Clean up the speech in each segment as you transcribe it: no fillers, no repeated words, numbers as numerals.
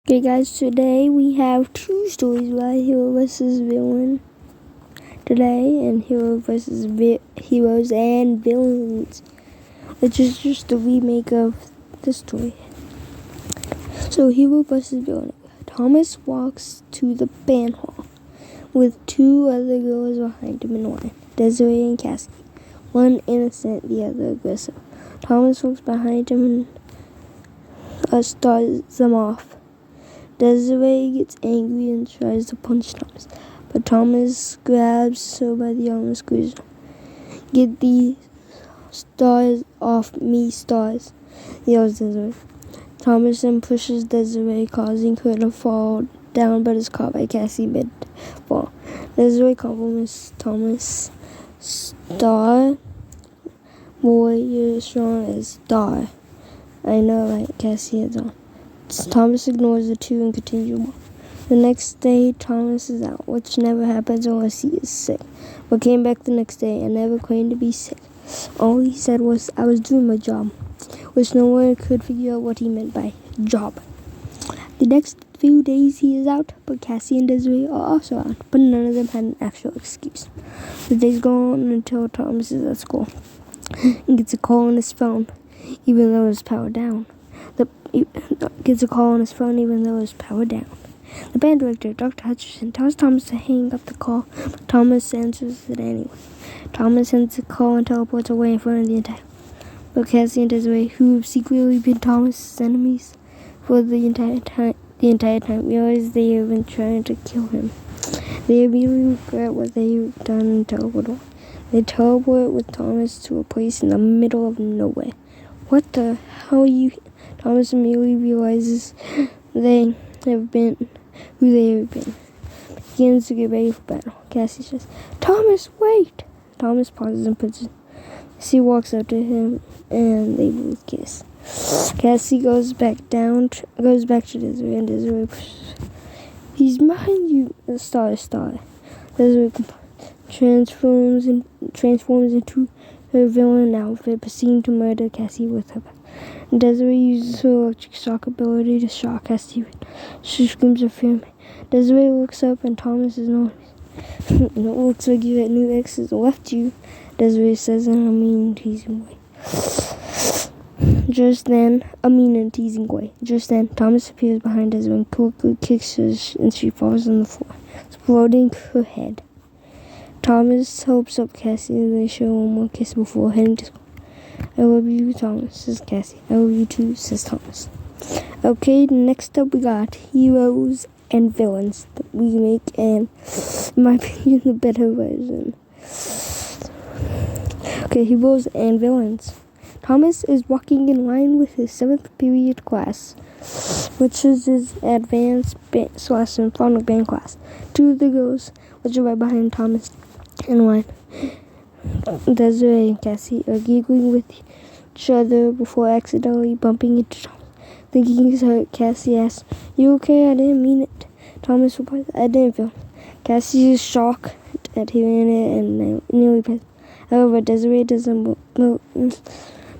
Okay guys, today we have two stories about Hero vs. Villain today, and Hero vs. Heroes and Villains, which is just a remake of the story. So Hero vs. Villain. Thomas walks to the band hall with two other girls behind him in line, Desiree and Cassie. One innocent, the other aggressive. Thomas looks behind him and starts them off. Desiree gets angry and tries to punch Thomas, but Thomas grabs her by the arm and squeezes her. "Get these stars off me, stars," yells Desiree. Thomas then pushes Desiree, causing her to fall down, but is caught by Cassie mid-fall. Desiree compliments Thomas. "Star, boy, you're as strong as Star." "I know, right?" Cassie heads on. Thomas ignores the two and continues on. The next day, Thomas is out, which never happens unless he is sick, but came back the next day and never claimed to be sick. All he said was, "I was doing my job," which no one could figure out what he meant by job. The next few days he is out, but Cassie and Desiree are also out, but none of them had an actual excuse. The days go on until Thomas is at school and gets a call on his phone, even though it's powered down. Gets a call on his phone even though it's powered down. The band director, Dr. Hutcherson, tells Thomas to hang up the call, but Thomas answers it anyway. Thomas ends the call and teleports away in front of the entire. But Cassie and Desiree, who have secretly been Thomas' enemies for the entire time, realize they have been trying to kill him. They immediately regret what they've done and teleport away. They teleport with Thomas to a place in the middle of nowhere. "What the hell are you?" Thomas immediately realizes who they have been. Begins to get ready for battle. Cassie says, "Thomas, wait!" Thomas pauses and puts it. Cassie walks up to him and they both kiss. Cassie goes back to Desiree, and Desiree pushes. "He's behind you, Star. Desiree transforms into her villain outfit, proceeding to murder Cassie with her. Desiree uses her electric shock ability to shock Cassie. She screams of fear. Desiree looks up and Thomas is not. "It looks like your new ex has left you," Desiree says in a mean and teasing way. Just then, Thomas appears behind Desiree and quickly kicks her and she falls on the floor, exploding her head. Thomas helps up Cassie and they share one more kiss before heading to school. "I love you, Thomas," says Cassie. "I love you too," says Thomas. Okay, next up we got Heroes and Villains, the remake, and in my opinion, the better version. Okay, Heroes and Villains. Thomas is walking in line with his 7th period class, which is his advanced symphonic band class. Two of the girls, which are right behind Thomas in line, Desiree and Cassie, are giggling with each other before accidentally bumping into Thomas. Thinking he's hurt, Cassie asks, "You okay? I didn't mean it." Thomas replies, "I didn't feel it." Cassie is shocked at hearing it and nearly passes. However, Desiree doesn't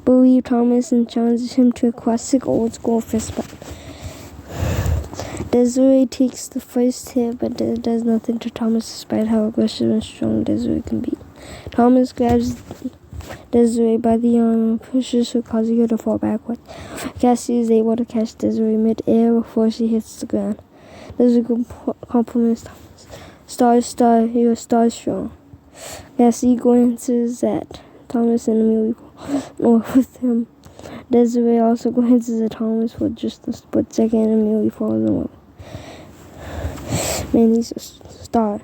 believe Thomas and challenges him to a classic old-school fist fight. Desiree takes the first hit, but does nothing to Thomas despite how aggressive and strong Desiree can be. Thomas grabs Desiree by the arm and pushes her, causing her to fall backwards. Cassie is able to catch Desiree mid-air before she hits the ground. Desiree compliments Thomas. "Star, you're Star strong." Cassie glances at Thomas and immediately falls with him. Desiree also glances at Thomas for just a split second and immediately falls in love. "Man, he's a star."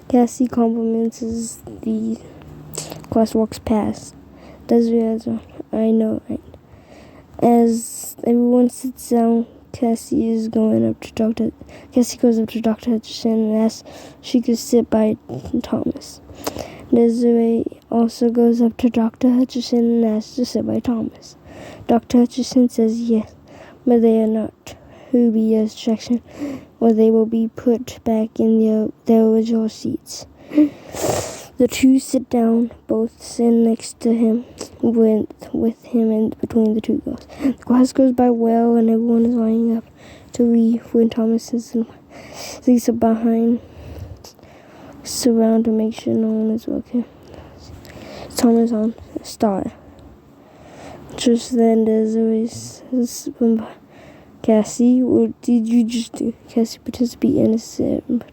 Cassie compliments as the class walks past. Desiree adds on, "I know, right?" As everyone sits down, Cassie goes up to Dr. Hutcherson and asks if she could sit by Thomas. Desiree also goes up to Dr. Hutcherson and asks to sit by Thomas. Dr. Hutcherson says yes, but they are not to be a distraction, or they will be put back in their original seats. The two sit down, both sitting next to him, with him in between the two girls. The class goes by well, and everyone is lining up to leave when Thomas sits and Lisa behind, around to make sure no one is okay. Thomas on start. Just then, Desiree says, Cassie, what did you just do? Cassie pretends to be innocent, but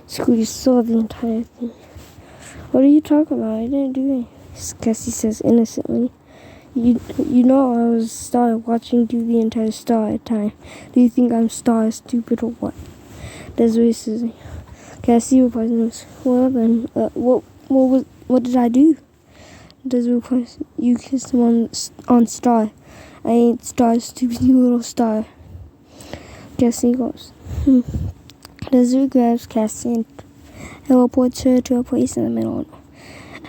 Squeeze saw the entire thing. What are you talking about? I didn't do anything. Cassie says innocently. You know I was Star watching you the entire Star time. Do you think I'm Star stupid or what? Desiree says. Cassie replies, well then, what did I do? Desiree replies, you kissed him on Star. I ain't Star stupid, you little Star. Cassie goes. Desiree grabs Cassie and teleports her to a place in the middle.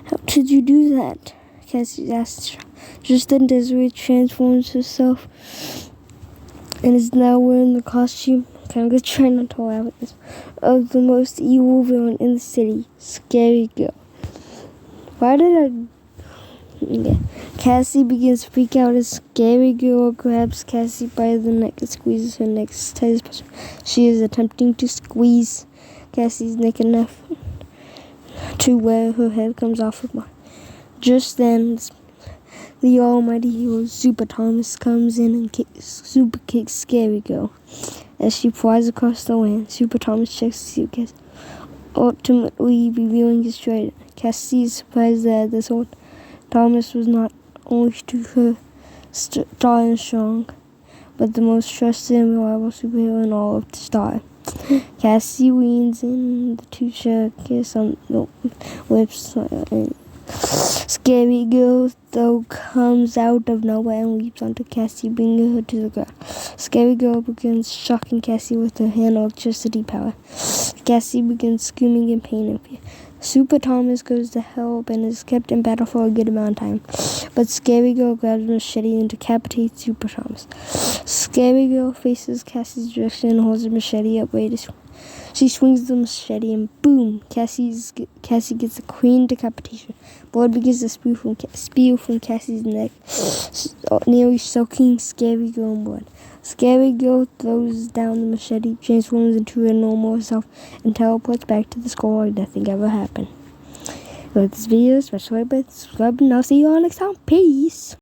How did you do that? Cassie asks. Just then Desiree transforms herself and is now wearing the costume, kind of trying not to laugh at this, of the most evil villain in the city, Scary Girl. Why did I... Yeah. Cassie begins to freak out as Scary Girl grabs Cassie by the neck and squeezes her neck as tight as possible. She is attempting to squeeze Cassie's neck enough to where her head comes off of mine. Just then, the almighty hero Super Thomas comes in and super kicks Scary Girl. As she flies across the land, Super Thomas checks the suitcase, ultimately revealing his trident. Cassie is surprised that this one Thomas was not only to her Star and strong, but the most trusted and reliable superhero in all of the Star. Cassie leans in, the two share a kiss on the lips. Scary Girl, though, comes out of nowhere and leaps onto Cassie, bringing her to the ground. Scary Girl begins shocking Cassie with her hand electricity power. Cassie begins screaming in pain and fear. Super Thomas goes to help and is kept in battle for a good amount of time. But Scary Girl grabs a machete and decapitates Super Thomas. Scary Girl faces Cassie's direction and holds the machete up ready to She swings the machete and boom! Cassie gets a clean decapitation. Blood begins to spew from Cassie's neck, nearly soaking Scary Girl in blood. Scary Girl throws down the machete, transforms into her normal self, and teleports back to the school like nothing ever happened. If you like this video, especially by subscribing, and I'll see you all next time. Peace!